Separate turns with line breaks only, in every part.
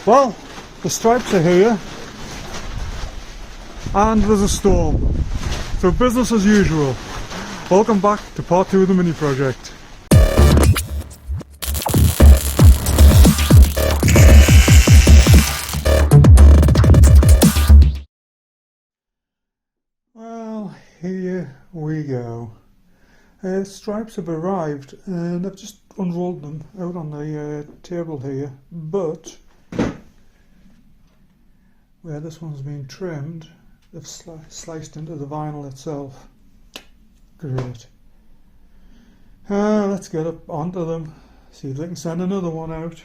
Well, the stripes are here and there's a storm, so business as usual. Welcome back to part 2 of the mini project. Well, here we go. Stripes have arrived and I've just unrolled them out on the table here, but where this one's been trimmed, they've sliced into the vinyl itself. Great. Let's get up onto them, see if they can send another one out.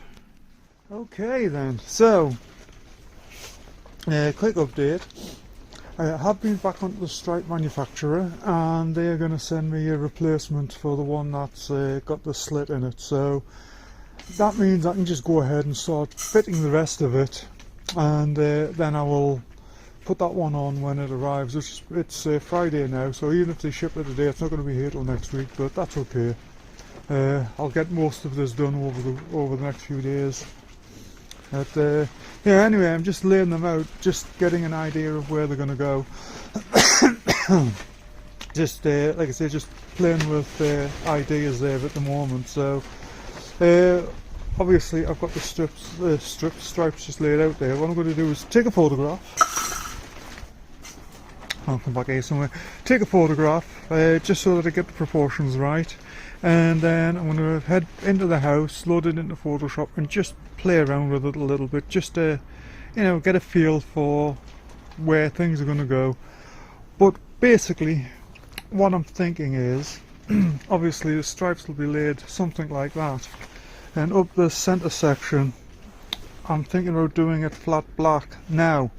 Okay then, so quick update. I have been back onto the stripe manufacturer and they're going to send me a replacement for the one that's got the slit in it, so that means I can just go ahead and start fitting the rest of it, and then I will put that one on when it arrives. It's Friday now, so even if they ship it today, it's not going to be here till next week, but that's okay. I'll get most of this done over the next few days. But yeah, anyway, I'm just laying them out, just getting an idea of where they're going to go. Just like I say, just playing with ideas there at the moment. So obviously I've got the stripes just laid out there. What I'm going to do is take a photograph. I'll come back here somewhere. Take a photograph just so that I get the proportions right, and then I'm going to head into the house, load it into Photoshop, and just play around with it a little bit, just to, you know, get a feel for where things are going to go. But basically, what I'm thinking is, obviously the stripes will be laid something like that, and up the centre section, I'm thinking about doing it flat black. Now,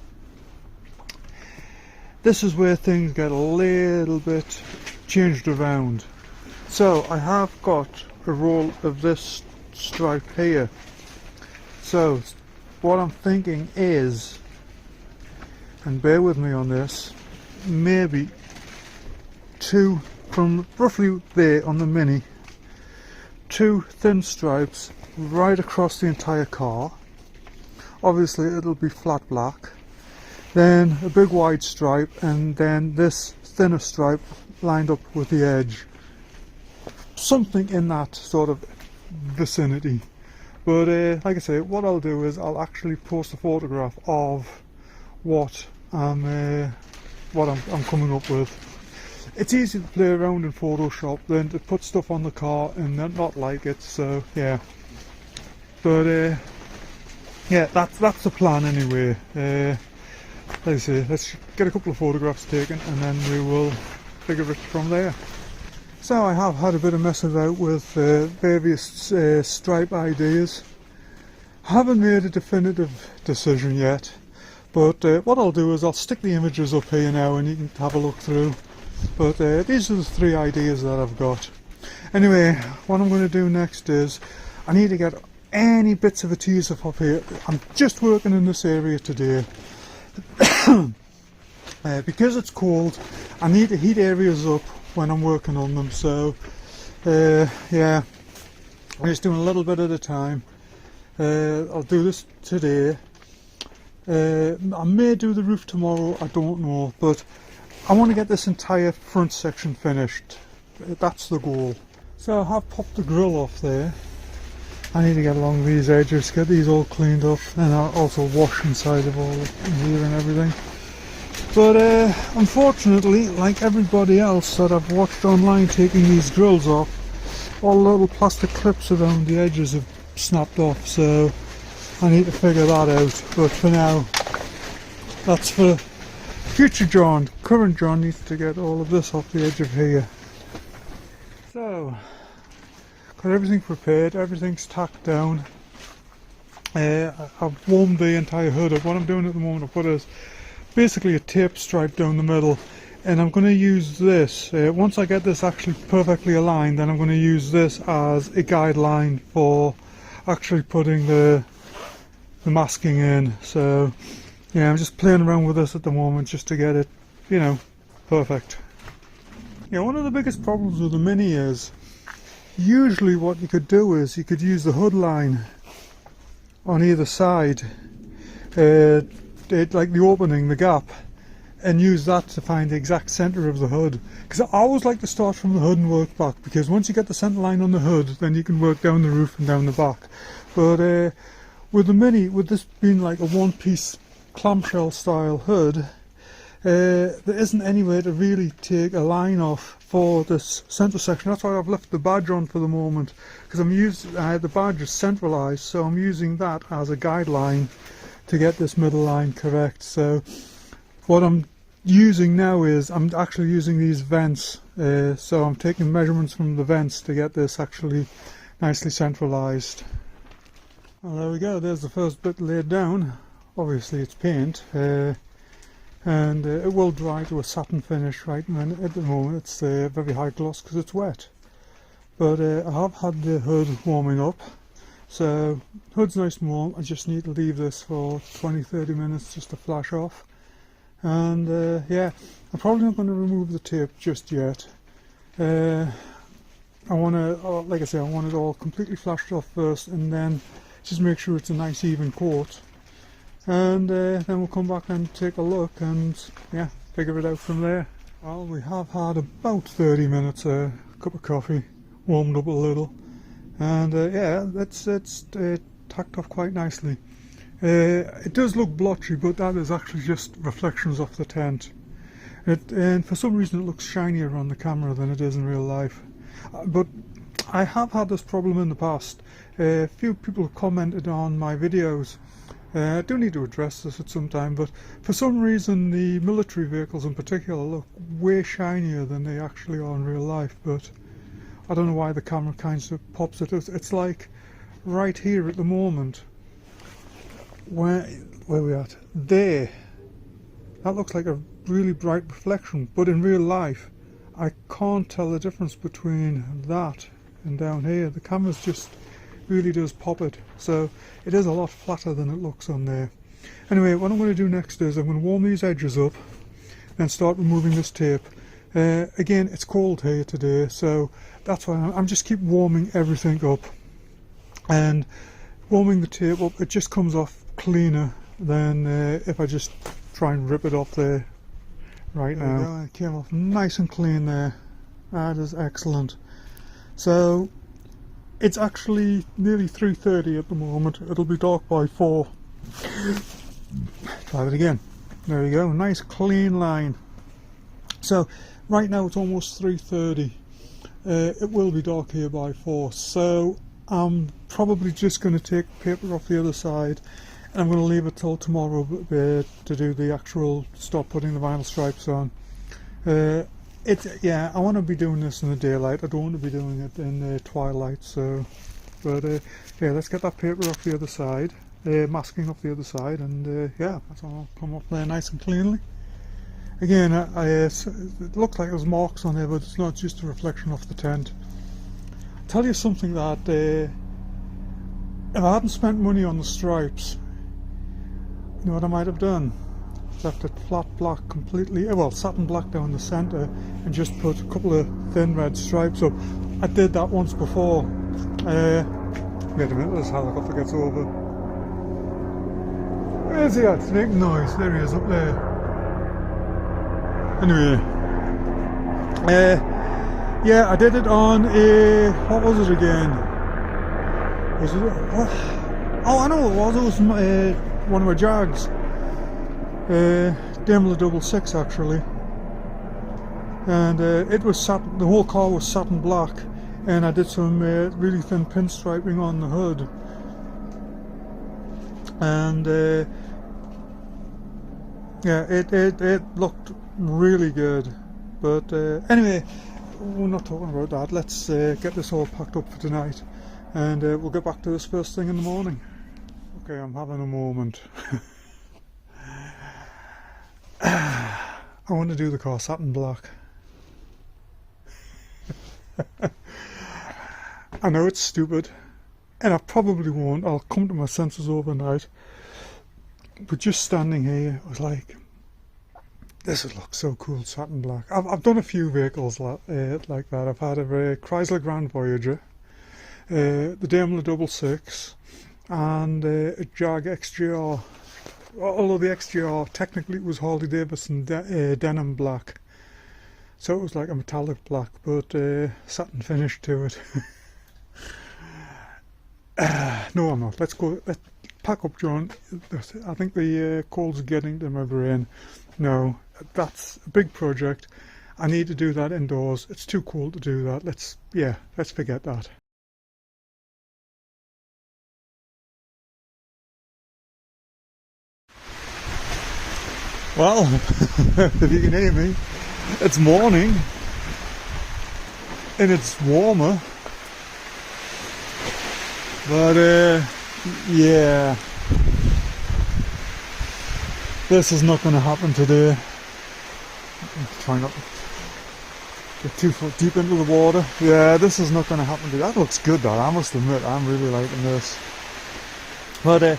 this is where things get a little bit changed around. So I have got a roll of this stripe here. So what I'm thinking is, and bear with me on this, maybe two from roughly there on the Mini, two thin stripes right across the entire car. Obviously it'll be flat black. Then a big wide stripe, and then this thinner stripe lined up with the edge. Something in that sort of vicinity. But like I say, what I'll do is I'll actually post a photograph of what I'm coming up with. It's easy to play around in Photoshop than to put stuff on the car and then not like it. So yeah. But yeah, that's the plan anyway. Like I say, let's get a couple of photographs taken and then we will figure it from there. So I have had a bit of messing about with various stripe ideas. Haven't made a definitive decision yet, but what I'll do is I'll stick the images up here now and you can have a look through. But these are the 3 ideas that I've got. Anyway, what I'm going to do next is I need to get any bits of adhesive up here. I'm just working in this area today. Because it's cold, I need to heat areas up when I'm working on them, so yeah, I'm just doing a little bit at a time. I'll do this today. I may do the roof tomorrow, I don't know, but I want to get this entire front section finished. That's the goal. So I have popped the grill off there. I need to get along these edges, get these all cleaned up, and I'll also wash inside of all of here and everything. But unfortunately, like everybody else that I've watched online taking these grills off, all the little plastic clips around the edges have snapped off, so I need to figure that out. But for now, that's for future John. Current John needs to get all of this off the edge of here. So got everything prepared, everything's tacked down. I've warmed the entire hood up. What I'm doing at the moment, I've put basically a tape stripe down the middle, and I'm going to use this, once I get this actually perfectly aligned, then I'm going to use this as a guideline for actually putting the masking in. So yeah, I'm just playing around with this at the moment just to get it, you know, perfect. Yeah, one of the biggest problems with the Mini is, usually what you could do is you could use the hood line on either side like the opening, the gap, and use that to find the exact centre of the hood. Because I always like to start from the hood and work back, because once you get the centre line on the hood, then you can work down the roof and down the back. But with the Mini, with this being like a one-piece clamshell style hood, there isn't any way to really take a line off for this centre section. That's why I've left the badge on for the moment, because the badge is centralised, so I'm using that as a guideline to get this middle line correct. So what I'm using now is I'm actually using these vents, so I'm taking measurements from the vents to get this actually nicely centralised. Well, there we go, there's the first bit laid down. Obviously it's paint, and it will dry to a satin finish right now. At the moment it's very high gloss because it's wet, but I have had the hood warming up, so hood's nice and warm. I just need to leave this for 20-30 minutes just to flash off. And yeah, I'm probably not going to remove the tape just yet. I want to, like I say, I want it all completely flashed off first, and then just make sure it's a nice even coat. And then we'll come back and take a look and yeah, figure it out from there. Well, we have had about 30 minutes, a cup of coffee, warmed up a little, and yeah, it's tacked off quite nicely. It does look blotchy, but that is actually just reflections off the tent. And for some reason it looks shinier on the camera than it is in real life. But I have had this problem in the past. A few people have commented on my videos. I do need to address this at some time, but for some reason the military vehicles in particular look way shinier than they actually are in real life. But I don't know why the camera kind of pops it. It's like right here at the moment. Where we at? There. That looks like a really bright reflection, but in real life I can't tell the difference between that and down here. The camera's just really does pop it, so it is a lot flatter than it looks on there. Anyway, what I'm going to do next is I'm going to warm these edges up and start removing this tape. Again, it's cold here today, so that's why I'm just keep warming everything up, and warming the tape up, it just comes off cleaner than if I just try and rip it off there right now. It came off nice and clean there. That is excellent. So it's actually nearly 3:30 at the moment. It'll be dark by 4. Try it again. There we go, nice clean line. So right now it's almost 3:30. It will be dark here by 4, so I'm probably just going to take paper off the other side, and I'm going to leave it till tomorrow to do the actual stop putting the vinyl stripes on. Yeah, I want to be doing this in the daylight. I don't want to be doing it in the twilight. So, but yeah, let's get that paper off the other side, masking off the other side, and yeah, that's all come off there nice and cleanly. Again, it looks like there's marks on there, but it's not, just a reflection off the tent. I'll tell you something that if I hadn't spent money on the stripes, you know what I might have done? Left it flat black completely, well, satin black down the centre, and just put a couple of thin red stripes up. I did that once before. Wait a minute, this helicopter gets over. Where's he at? It's making noise. There he is, up there. Anyway, yeah, I did it on a, what was it again? Was it, what? Oh, I know what it was. It was one of my Jags. WWII actually, and it was satin. The whole car was satin black, and I did some really thin pinstriping on the hood, and yeah, it looked really good. But anyway, we're not talking about that. Let's get this all packed up for tonight, and we'll get back to this first thing in the morning. Okay, I'm having a moment. I want to do the car satin black. I know it's stupid, and I probably won't. I'll come to my senses overnight. But just standing here, I was like, this would look so cool, satin black. I've done a few vehicles like that. I've had a Chrysler Grand Voyager, the WWII, and a Jag XJR. although the XGR technically it was Harley Davidson denim black, so it was like a metallic black, but satin finish to it. No, I'm not. Let's pack up, John. I think the coals are getting to my brain. No, that's a big project. I need to do that indoors. It's too cold to do that. Let's forget that. Well, if you can hear me, it's morning and it's warmer, but yeah, this is not going to happen today. I'm trying not to get too far deep into the water. Yeah, this is not going to happen today. That looks good though, I must admit. I'm really liking this. But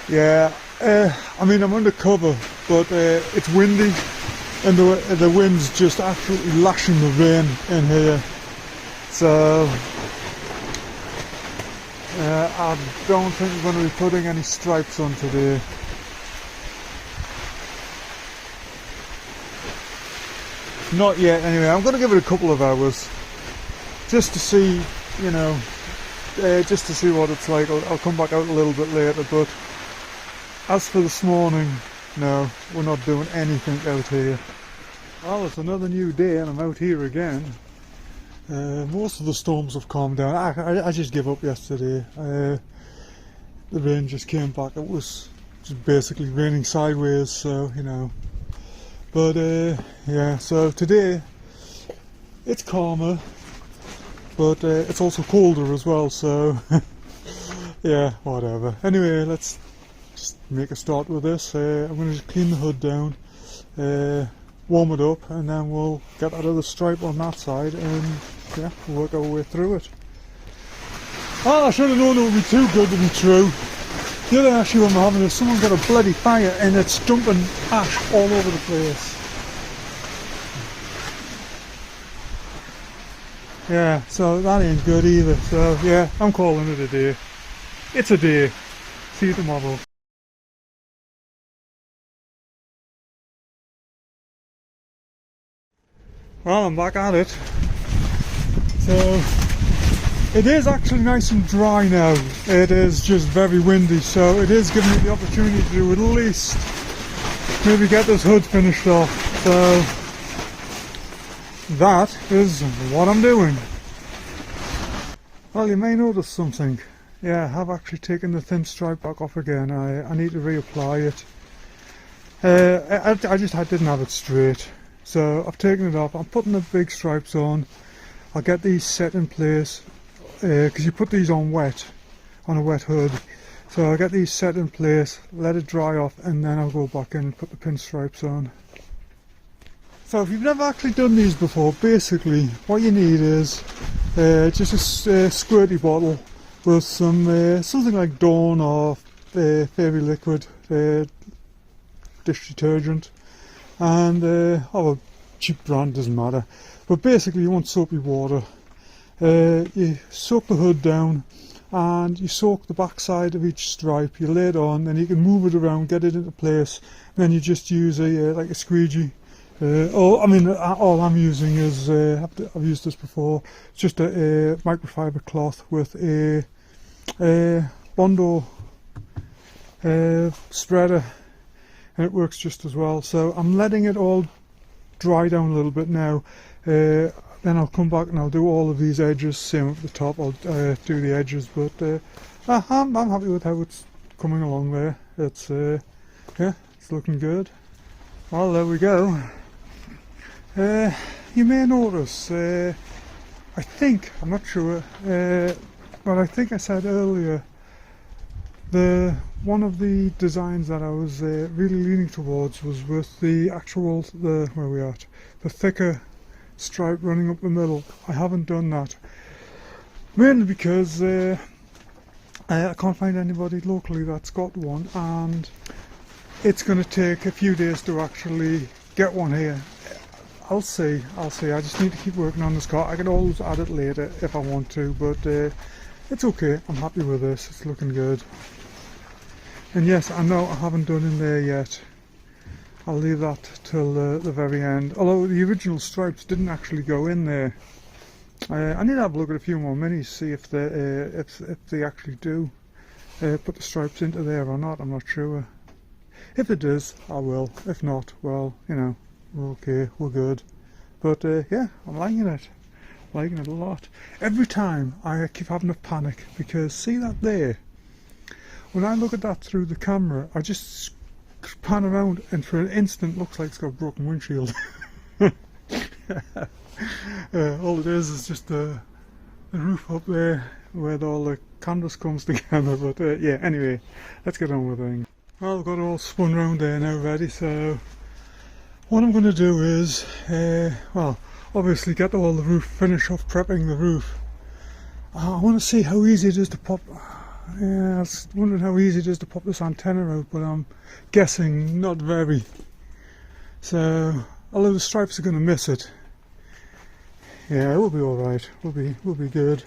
yeah, I mean, I'm under cover, but it's windy and the wind's just absolutely lashing the rain in here. So I don't think I'm going to be putting any stripes on today. Not yet anyway. I'm going to give it a couple of hours just to see, you know, just to see what it's like. I'll come back out a little bit later, but as for this morning, no, we're not doing anything out here. Well, it's another new day and I'm out here again. Most of the storms have calmed down. I just gave up yesterday. The rain just came back. It was just basically raining sideways, so, you know. But yeah, so today it's calmer, but it's also colder as well, so yeah, whatever. Anyway, let's just make a start with this. I'm going to just clean the hood down, warm it up, and then we'll get that other stripe on that side and yeah, we'll work our way through it. Oh, I should have known it would be too good to be true. The other issue I'm having is someone got a bloody fire and it's dumping ash all over the place. Yeah, so that ain't good either. So yeah, I'm calling it a day. It's a day. See you tomorrow. Well, I'm back at it. So it is actually nice and dry now. It is just very windy, so it is giving me the opportunity to at least maybe get this hood finished off. So that is what I'm doing. Well, you may notice something. Yeah, I have actually taken the thin stripe back off again. I need to reapply it. I just didn't have it straight. So I've taken it off. I'm putting the big stripes on. I'll get these set in place because you put these on a wet hood. So I'll get these set in place, let it dry off, and then I'll go back in and put the pinstripes on. So if you've never actually done these before, basically what you need is just a squirty bottle with some something like Dawn or Fairy Liquid dish detergent, and a cheap brand, doesn't matter. But basically you want soapy water. You soak the hood down and you soak the back side of each stripe. You lay it on, then you can move it around, get it into place, and then you just use like a squeegee. All I'm using is, I've used this before, it's just a microfiber cloth with a Bondo spreader, and it works just as well. So I'm letting it all dry down a little bit now. Then I'll come back and I'll do all of these edges. Same at the top, I'll do the edges, but I'm happy with how it's coming along there. It's yeah, it's looking good. Well, there we go. You may notice, I'm not sure, but I think I said earlier, one of the designs that I was really leaning towards was with the thicker stripe running up the middle. I haven't done that, mainly because I can't find anybody locally that's got one, and it's going to take a few days to actually get one here. I'll see. I just need to keep working on this car. I can always add it later if I want to, but it's okay. I'm happy with this. It's looking good. And yes, I know I haven't done in there yet. I'll leave that till the very end. Although the original stripes didn't actually go in there. I need to have a look at a few more minis, see if they actually do put the stripes into there or not. I'm not sure. If it does, I will. If not, well, you know, we're okay, we're good. But yeah, I'm liking it. Liking it a lot. Every time I keep having a panic because see that there? When I look at that through the camera, I just pan around and for an instant looks like it's got a broken windshield. All it is just the roof up there where all the canvas comes together. But yeah, anyway, let's get on with things. Well, I've got it all spun round there now ready, so what I'm going to do is, well, obviously get all the roof, finish off prepping the roof. I want to see how easy it is to pop. Yeah, I was wondering how easy it is to pop this antenna out, but I'm guessing not very. So, although the stripes are going to miss it, yeah, we'll be all right. We'll be good.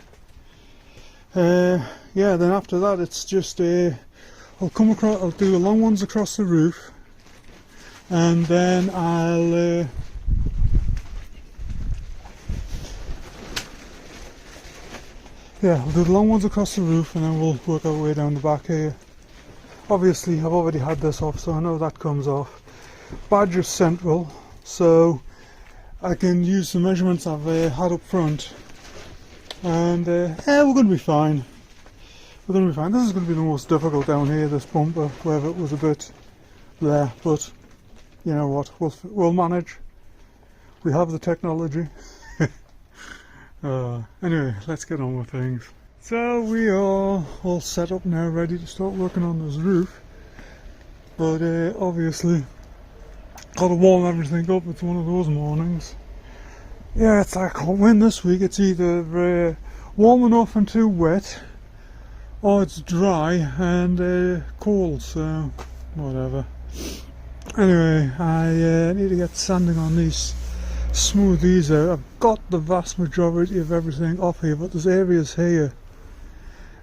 Yeah, then after that, it's just I'll come across. I'll do the long ones across the roof, and then I'll yeah, I'll do the long ones across the roof, and then we'll work our way down the back here. Obviously, I've already had this off, so I know that comes off. Badge is central, so I can use the measurements I've had up front, and yeah, we're going to be fine. We're going to be fine. This is going to be the most difficult down here, this bumper, wherever it was a bit there, but you know what, we'll manage. We have the technology. Anyway, let's get on with things. So we are all set up now, ready to start working on this roof, but obviously got to warm everything up. It's one of those mornings. Yeah, it's like I can't win this week. It's either warm enough and too wet, or it's dry and cold, so whatever. Anyway, I need to get sanding on these, smooth these out. I've got the vast majority of everything off here, but there's areas here,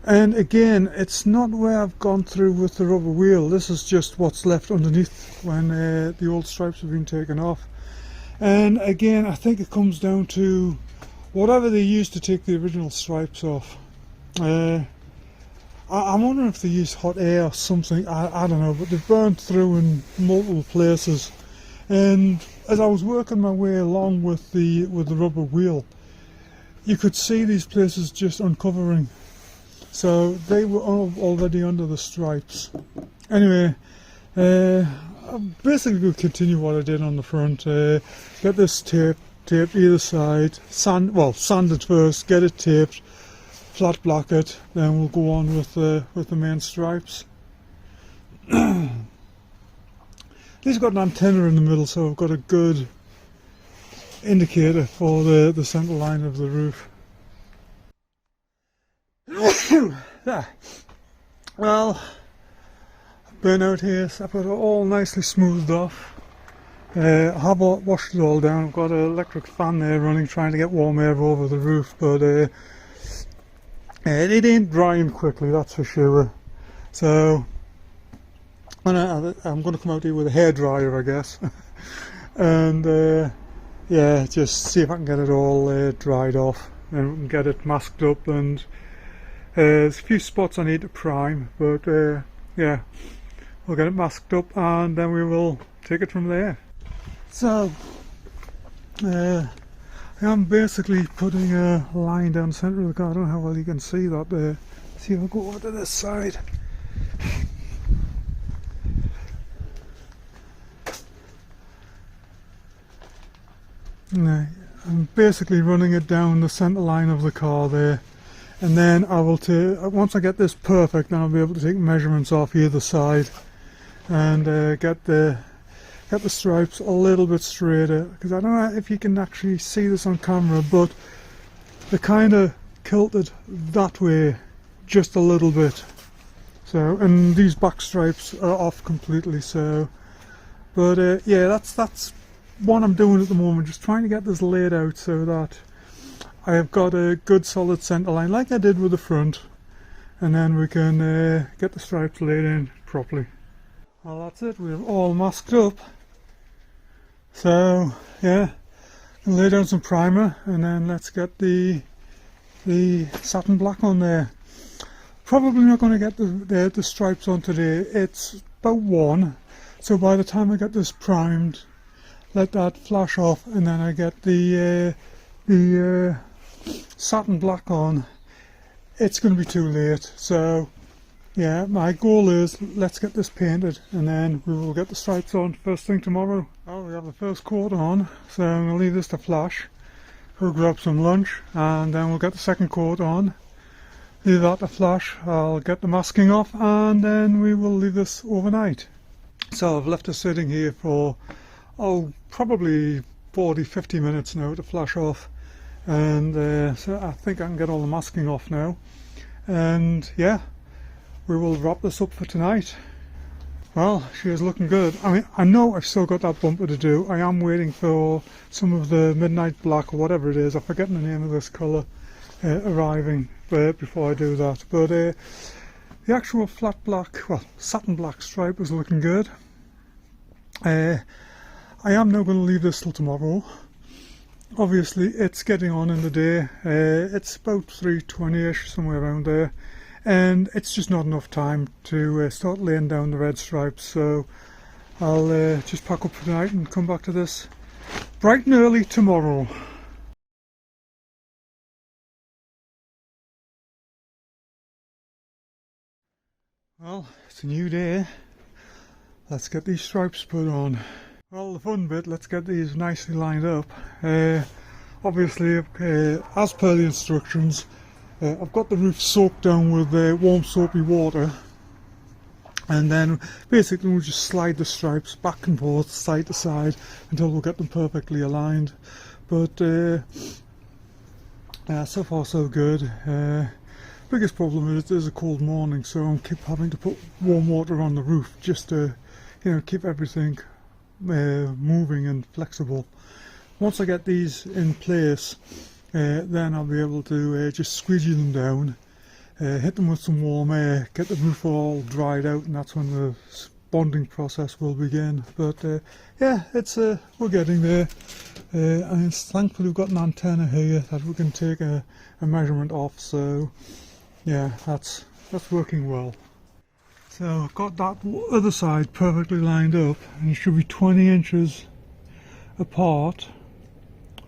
and again, it's not where I've gone through with the rubber wheel. This is just what's left underneath when the old stripes have been taken off. And again, I think it comes down to whatever they used to take the original stripes off. I'm wondering if they use hot air or something. I don't know, but they've burned through in multiple places. And as I was working my way along with the rubber wheel, you could see these places just uncovering. So they were already under the stripes. Anyway, I'm basically going to continue what I did on the front. Get this taped either side, sand it first, get it taped, flat block it, then we'll go on with the main stripes. These got an antenna in the middle, so I've got a good indicator for the centre line of the roof. Yeah. Well, burnout here, so I've got it all nicely smoothed off. I have washed it all down. I've got an electric fan there running, trying to get warm air over the roof, but it ain't drying quickly, that's for sure. So I'm going to come out here with a hairdryer, I guess, and yeah, just see if I can get it all dried off, and we can get it masked up. And there's a few spots I need to prime, but yeah, we'll get it masked up and then we will take it from there. So I'm basically putting a line down the centre of the car. I don't know how well you can see that there. See if I go over to this side. I'm basically running it down the centre line of the car there, and then I will once I get this perfect, then I'll be able to take measurements off either side and get the stripes a little bit straighter, because I don't know if you can actually see this on camera, but they're kind of kilted that way just a little bit. So, and these back stripes are off completely. So, but yeah, that's what I'm doing at the moment, just trying to get this laid out so that I have got a good solid centre line like I did with the front, and then we can get the stripes laid in properly. Well, that's it, we're all masked up. So yeah, I'll lay down some primer and then let's get the satin black on there. Probably not going to get the stripes on today. It's about 1, so by the time I get this primed, let that flash off, and then I get the satin black on, it's going to be too late. So yeah, my goal is let's get this painted and then we will get the stripes on first thing tomorrow. Well, we have the first coat on, so I'm going to leave this to flash. We'll grab some lunch and then we'll get the second coat on. Leave that to flash, I'll get the masking off and then we will leave this overnight. So I've left it sitting here for probably 40-50 minutes now to flash off, and so I think I can get all the masking off now, and yeah, we will wrap this up for tonight. Well, she is looking good. I mean, I know I've still got that bumper to do. I am waiting for some of the midnight black or whatever it is, I'm forgetting the name of this colour, arriving before I do that. But the actual flat black, well, satin black stripe is looking good. I am now going to leave this till tomorrow. Obviously it's getting on in the day, it's about 3:20ish, somewhere around there, and it's just not enough time to start laying down the red stripes, so I'll just pack up for tonight and come back to this bright and early tomorrow. Well, it's a new day. Let's get these stripes put on. Well, the fun bit, let's get these nicely lined up. Obviously, as per the instructions, I've got the roof soaked down with warm soapy water, and then basically we'll just slide the stripes back and forth, side to side, until we'll get them perfectly aligned. But so far so good. Biggest problem is there's a cold morning, so I keep having to put warm water on the roof just to, keep everything moving and flexible. Once I get these in place, then I'll be able to just squeegee them down, hit them with some warm air, get the roof all dried out, and that's when the bonding process will begin. But yeah, it's we're getting there, and thankfully we've got an antenna here that we can take a measurement off, so yeah, that's working well. So I've got that other side perfectly lined up, and it should be 20 inches apart,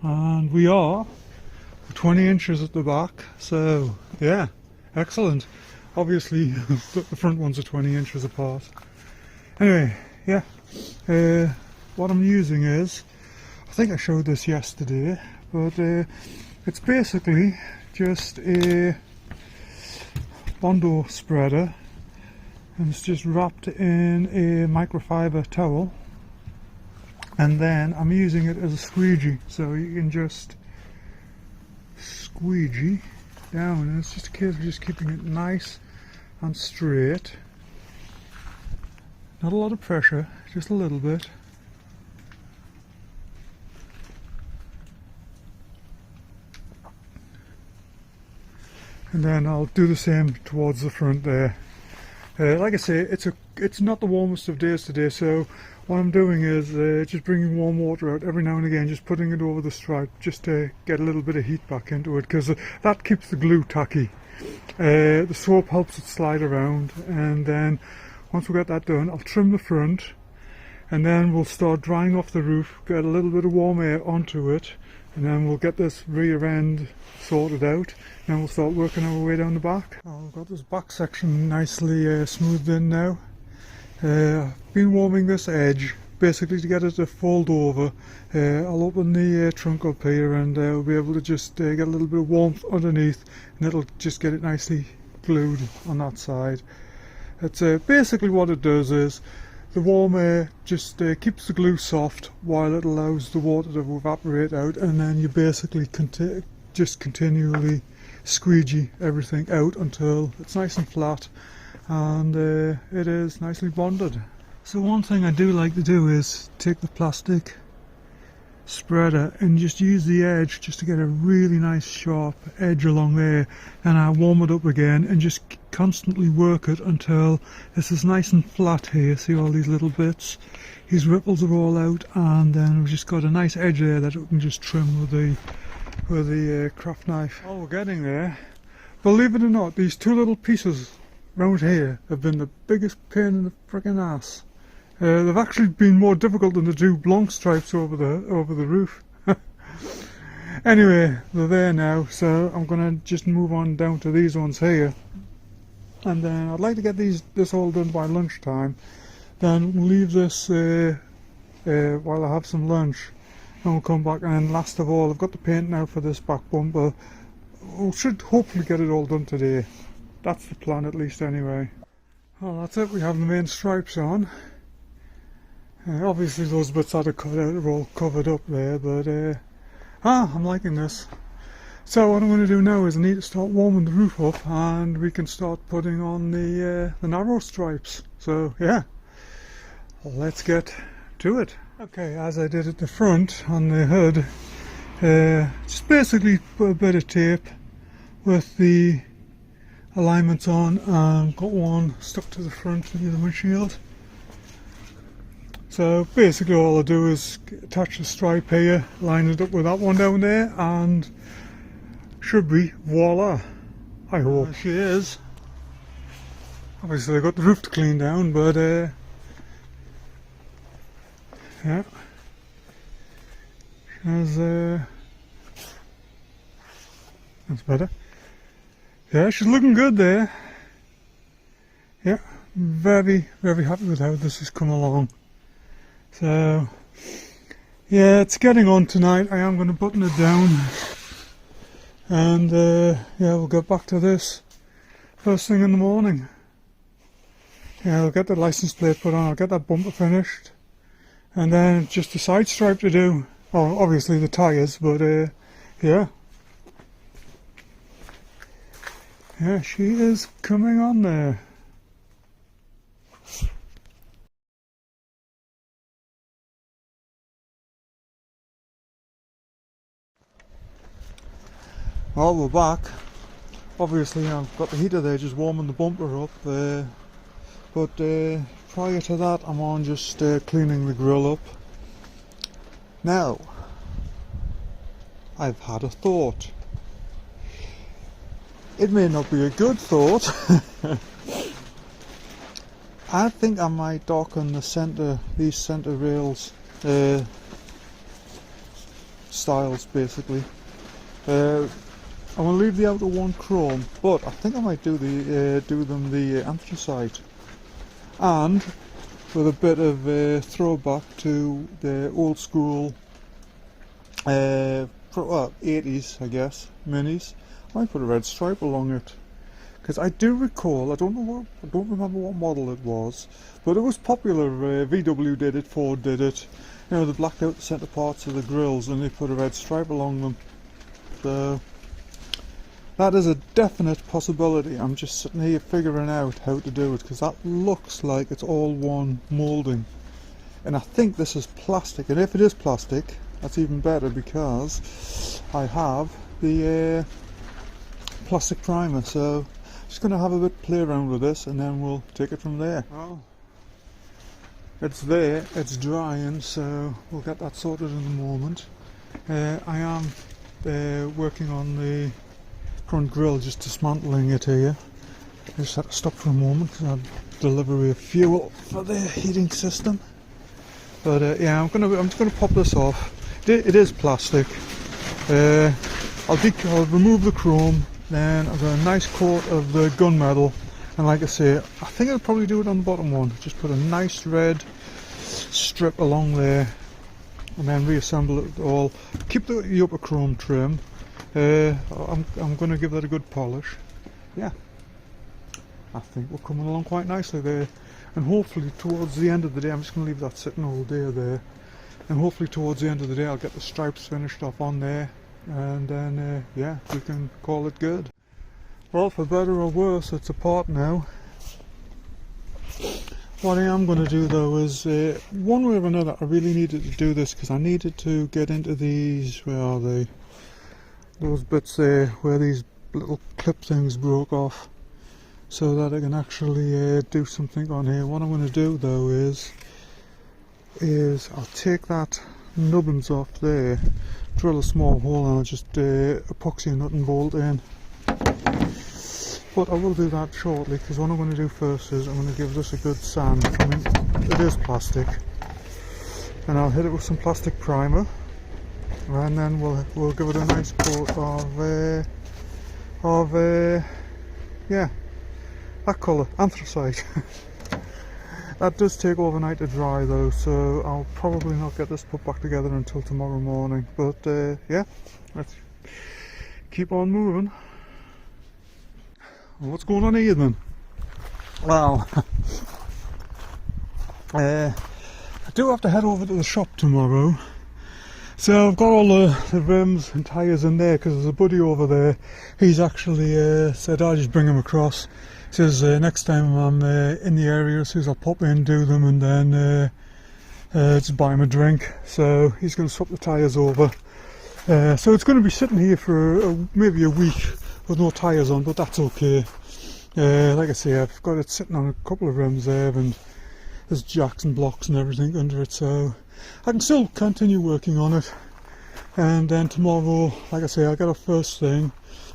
and we are 20 inches at the back, so yeah, excellent. Obviously the front ones are 20 inches apart. Anyway, yeah, what I'm using is, I think I showed this yesterday, but it's basically just a Bondo spreader, and it's just wrapped in a microfiber towel, and then I'm using it as a squeegee, so you can just squeegee down, and it's just a case of just keeping it nice and straight. Not a lot of pressure, just a little bit. And then I'll do the same towards the front there. Like I say, it's not the warmest of days today, so what I'm doing is just bringing warm water out every now and again, just putting it over the stripe, just to get a little bit of heat back into it, because that keeps the glue tacky. The soap helps it slide around, and then once we get that done, I'll trim the front, and then we'll start drying off the roof, get a little bit of warm air onto it, and then we'll get this rear end sorted out, and then we'll start working our way down the back. I've got this back section nicely smoothed in now. I've been warming this edge basically to get it to fold over. I'll open the trunk up here, and we'll be able to just get a little bit of warmth underneath, and it'll just get it nicely glued on that side. It's basically what it does is the warm air just keeps the glue soft while it allows the water to evaporate out, and then you basically just continually squeegee everything out until it's nice and flat, and it is nicely bonded. So one thing I do like to do is take the plastic spreader and just use the edge just to get a really nice sharp edge along there, and I warm it up again and just constantly work it until this is nice and flat here. See all these little bits? These ripples are all out, and then we've just got a nice edge there that we can just trim with the craft knife. Oh, we're getting there. Believe it or not, these two little pieces round here have been the biggest pain in the friggin' ass. They've actually been more difficult than the two long stripes over the roof. Anyway, they're there now, so I'm gonna just move on down to these ones here, and then I'd like to get this all done by lunchtime. Then we'll leave this while I have some lunch, and we'll come back. And then last of all, I've got the paint now for this back bumper. We should hopefully get it all done today. That's the plan, at least, anyway. Well, that's it. We have the main stripes on. Obviously those bits that are cut out are all covered up there, but I'm liking this. So what I'm going to do now is I need to start warming the roof up, and we can start putting on the narrow stripes. So yeah, let's get to it. Okay, as I did at the front on the hood, just basically put a bit of tape with the alignments on, and got one stuck to the front of the windshield. So basically all I do is attach the stripe here, line it up with that one down there, and should be voila, I hope. She is. Obviously I got the roof to clean down, but yeah, that's better. Yeah, she's looking good there. Yeah, very, very happy with how this has come along. So, yeah, it's getting on tonight. I am going to button it down, and yeah, we'll get back to this first thing in the morning. Yeah, I'll get the license plate put on, I'll get that bumper finished, and then just the side stripe to do. Oh, obviously the tyres, but yeah. Yeah, she is coming on there. Well, we're back. Obviously I've got the heater there just warming the bumper up, but prior to that I'm on just cleaning the grill up. Now, I've had a thought. It may not be a good thought. I think I might darken these centre rails styles basically. I'm going to leave the outer one chrome, but I think I might do them the anthracite, and with a bit of throwback to the old school 80s, I guess, minis. I might put a red stripe along it, because I do recall, I don't remember what model it was, but it was popular. VW did it, Ford did it. You know, they blacked out the centre parts of the grills and they put a red stripe along them. So that is a definite possibility. I'm just sitting here figuring out how to do it, because that looks like it's all one moulding, and I think this is plastic, and if it is plastic that's even better, because I have the plastic primer. So I'm just going to have a bit play around with this, and then we'll take it from there. Well, it's there, it's drying, so we'll get that sorted in a moment. I am working on the front grille, just dismantling it here. I just had to stop for a moment because I had delivery of fuel for the heating system. But yeah, I'm just gonna pop this off. It is plastic. I'll remove the chrome, then I've got a nice coat of the gunmetal, and like I say, I think I'll probably do it on the bottom one. Just put a nice red strip along there, and then reassemble it all. Keep the upper chrome trim. I'm going to give that a good polish. Yeah, I think we're coming along quite nicely there, and hopefully towards the end of the day, I'm just going to leave that sitting all day there, and hopefully towards the end of the day I'll get the stripes finished off on there, and then yeah, we can call it good. Well, for better or worse, it's apart now. What I am going to do though is, one way or another, I really needed to do this because I needed to get into these, where are they? Those bits there where these little clip things broke off, so that I can actually do something on here. What I'm going to do though is I'll take that nubbins off there, drill a small hole, and I'll just epoxy a nut and bolt in. But I will do that shortly, because what I'm going to do first is I'm going to give this a good sand. I mean, it is plastic, and I'll hit it with some plastic primer, and then we'll give it a nice coat of yeah, that colour, anthracite. That does take overnight to dry though, so I'll probably not get this put back together until tomorrow morning. But yeah, let's keep on moving. What's going on here then? Well, I do have to head over to the shop tomorrow, so I've got all the rims and tyres in there, because there's a buddy over there. He's actually said I'll just bring him across. He says next time I'm in the area, he says I'll pop in, do them, and then just buy him a drink. So he's going to swap the tyres over. So it's going to be sitting here for maybe a week with no tyres on, but that's okay. Like I say, I've got it sitting on a couple of rims there, and there's jacks and blocks and everything under it, so I can still continue working on it. And then tomorrow, like I say, I'll get up first thing,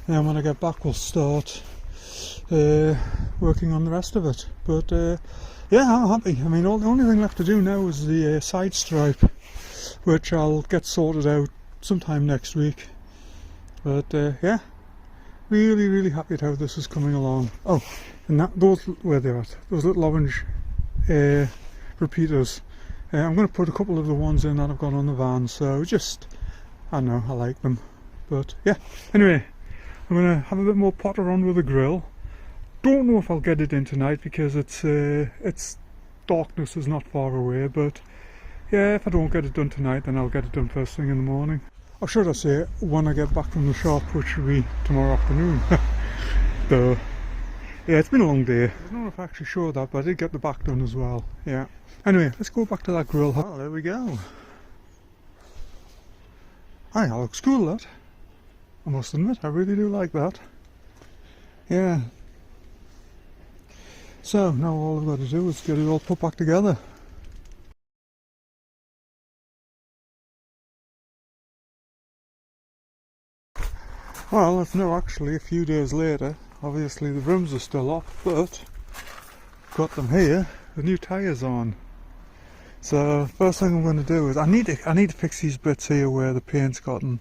and then when I get back we'll start working on the rest of it. But yeah, I'm happy. I mean, the only thing left to do now is the side stripe, which I'll get sorted out sometime next week. But yeah, really happy at how this is coming along. Oh, and those, where they're at, those little orange repeaters, I'm going to put a couple of the ones in that I've got on the van, so just, I don't know, I like them. But yeah, anyway, I'm going to have a bit more potter on with the grill. Don't know if I'll get it in tonight, because it's darkness is not far away, but yeah, if I don't get it done tonight, then I'll get it done first thing in the morning. Or should I say, when I get back from the shop, which will be tomorrow afternoon. So, yeah, it's been a long day. I don't know if I actually showed that, but I did get the back done as well. Yeah. Anyway, let's go back to that grill. Oh, there we go. Aye, that looks cool, that. I must admit, I really do like that. Yeah. So, now all I've got to do is get it all put back together. Well, it's now actually a few days later. Obviously the rims are still off, but got them here with new tyres on. So first thing I'm going to do is I need to fix these bits here where the paint's gotten,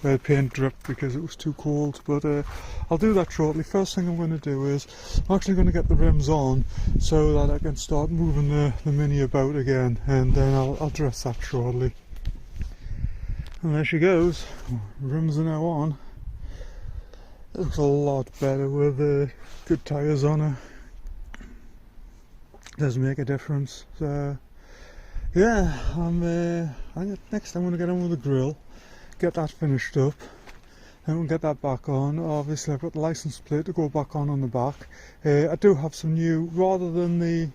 where the paint dripped because it was too cold. But I'll do that shortly. First thing I'm going to do is I'm actually going to get the rims on so that I can start moving the Mini about again, and then I'll dress that shortly. And there she goes. Rims are now on. It looks a lot better with good tyres on her. Does make a difference. So yeah, I think next I'm going to get on with the grill, get that finished up, and we'll get that back on. Obviously I've got the license plate to go back on the back. I do have some new, rather than the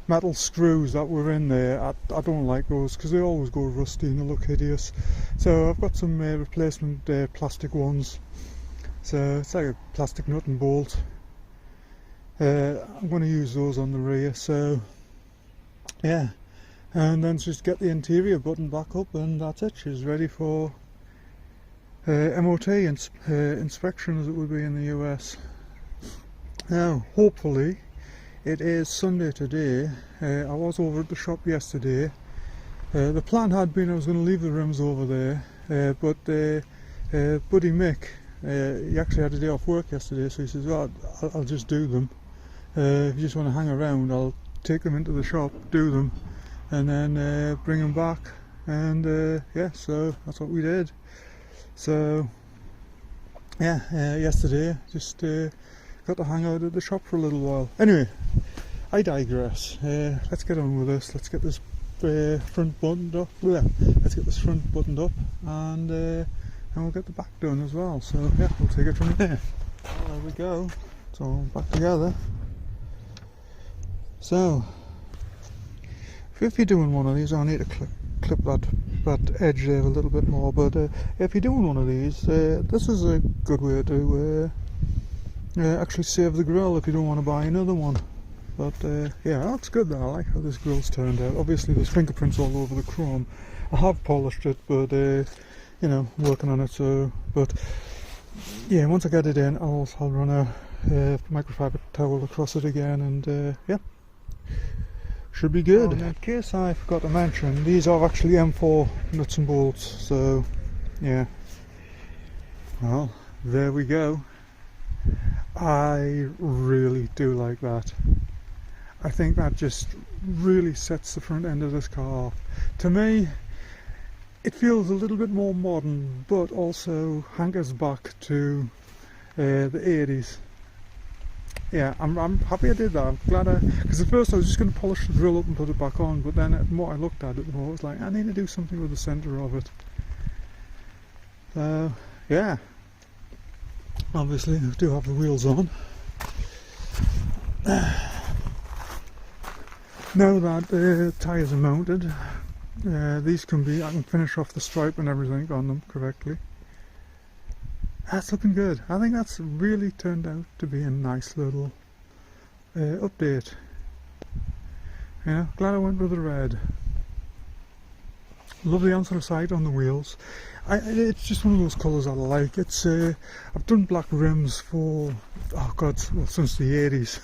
metal screws that were in there, I don't like those because they always go rusty and they look hideous. So I've got some replacement plastic ones. So it's like a plastic nut and bolt. I'm going to use those on the rear, so yeah, and then just get the interior button back up, and that's it. She's ready for MOT inspection, as it would be in the US. Now hopefully, it is Sunday today. I was over at the shop yesterday. The plan had been I was going to leave the rims over there, but buddy Mick, he actually had a day off work yesterday, so he says, well, I'll just do them. If you just want to hang around, I'll take them into the shop, do them, and then bring them back. And yeah, so that's what we did. So yeah, yesterday just got to hang out at the shop for a little while. Anyway, I digress. Let's get on with this. Let's get this front buttoned up. Yeah, let's get this front buttoned up, and we'll get the back done as well. So yeah, we'll take it from there. Well, there we go. It's all back together. So if you're doing one of these, I need to clip that edge there a little bit more, but if you're doing one of these, this is a good way to actually save the grill if you don't want to buy another one. But yeah, that's good though. I like how this grill's turned out. Obviously there's fingerprints all over the chrome. I have polished it, but you know, working on it. So, but yeah, once I get it in, I'll run a microfiber towel across it again, and yeah, should be good. In case I forgot to mention, these are actually M4 nuts and bolts. So yeah, well, there we go. I really do like that. I think that just really sets the front end of this car off. To me, it feels a little bit more modern, but also hankers back to the 80s. Yeah, I'm happy I did that. I'm glad because at first I was just going to polish the grill up and put it back on, but then the more I looked at it, the more I was like, I need to do something with the centre of it. So yeah, obviously I do have the wheels on. Now that the tyres are mounted, these can be, I can finish off the stripe and everything on them correctly. That's looking good. I think that's really turned out to be a nice little update. Yeah, glad I went with the red. Love the anthracite on the wheels. It's just one of those colours I like. It's I've done black rims for, oh god, well, since the 80s.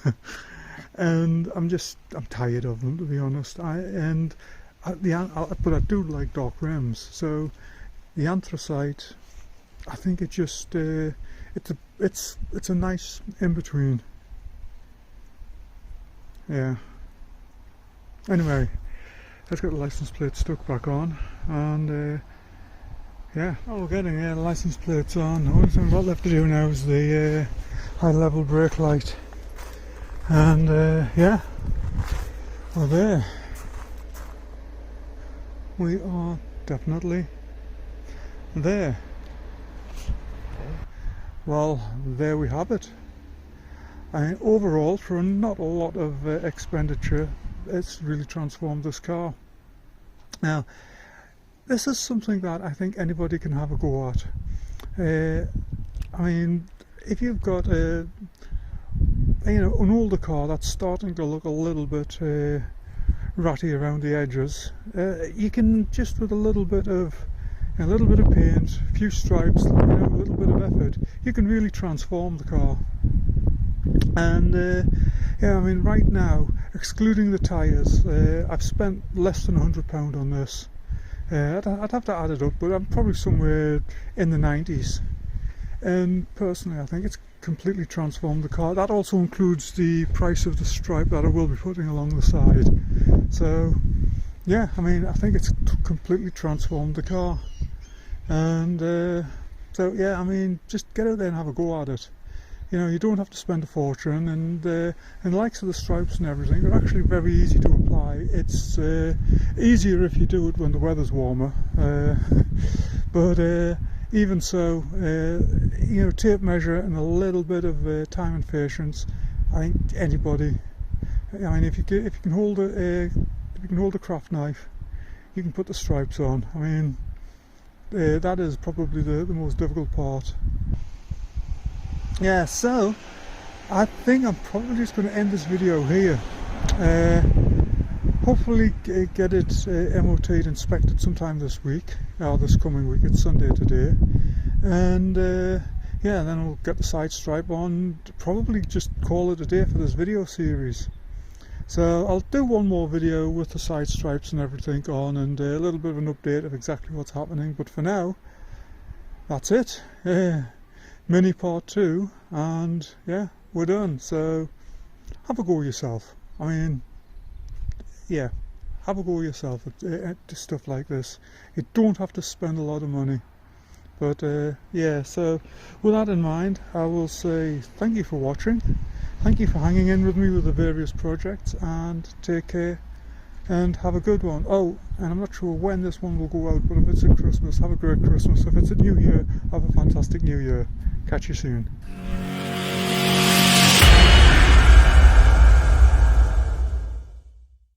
And I'm tired of them, to be honest. But I do like dark rims. So the anthracite, I think it just it's a nice in between. Yeah. Anyway, let's get the license plate stuck back on, and yeah, we're getting the license plates on. The only thing we've got left to do now is the high level brake light, and yeah, we're there. We are definitely there. Well, there we have it. Overall, for not a lot of expenditure, it's really transformed this car. Now, this is something that I think anybody can have a go at. I mean, if you've got an older car that's starting to look a little bit ratty around the edges, you can just, with a little bit of paint, a few stripes, a little bit of effort, you can really transform the car. And yeah, I mean, right now, excluding the tyres, I've spent less than £100 on this. I'd have to add it up, but I'm probably somewhere in the 90s. And personally, I think it's completely transformed the car. That also includes the price of the stripe that I will be putting along the side. So yeah, I mean, I think it's completely transformed the car. And so yeah, I mean, just get out there and have a go at it. You know, you don't have to spend a fortune, and the likes of the stripes and everything are actually very easy to apply. It's easier if you do it when the weather's warmer, but even so, tape measure and a little bit of time and patience, I think anybody, I mean, if you can hold a craft knife, you can put the stripes on. I mean, that is probably the most difficult part. Yeah, so I think I'm probably just going to end this video here. Hopefully get it MOT'd, inspected sometime this week, or this coming week. It's Sunday today, and yeah, then we'll get the side stripe on, probably just call it a day for this video series. So I'll do one more video with the side stripes and everything on, and a little bit of an update of exactly what's happening, but for now, that's it. Mini part 2, and yeah, we're done. So have a go yourself. I mean, yeah, have a go yourself at stuff like this. You don't have to spend a lot of money, but yeah, so with that in mind, I will say thank you for watching, thank you for hanging in with me with the various projects, and take care and have a good one. Oh, and I'm not sure when this one will go out, but if it's at Christmas, have a great Christmas. If it's at New Year, have a fantastic New Year. Catch you soon.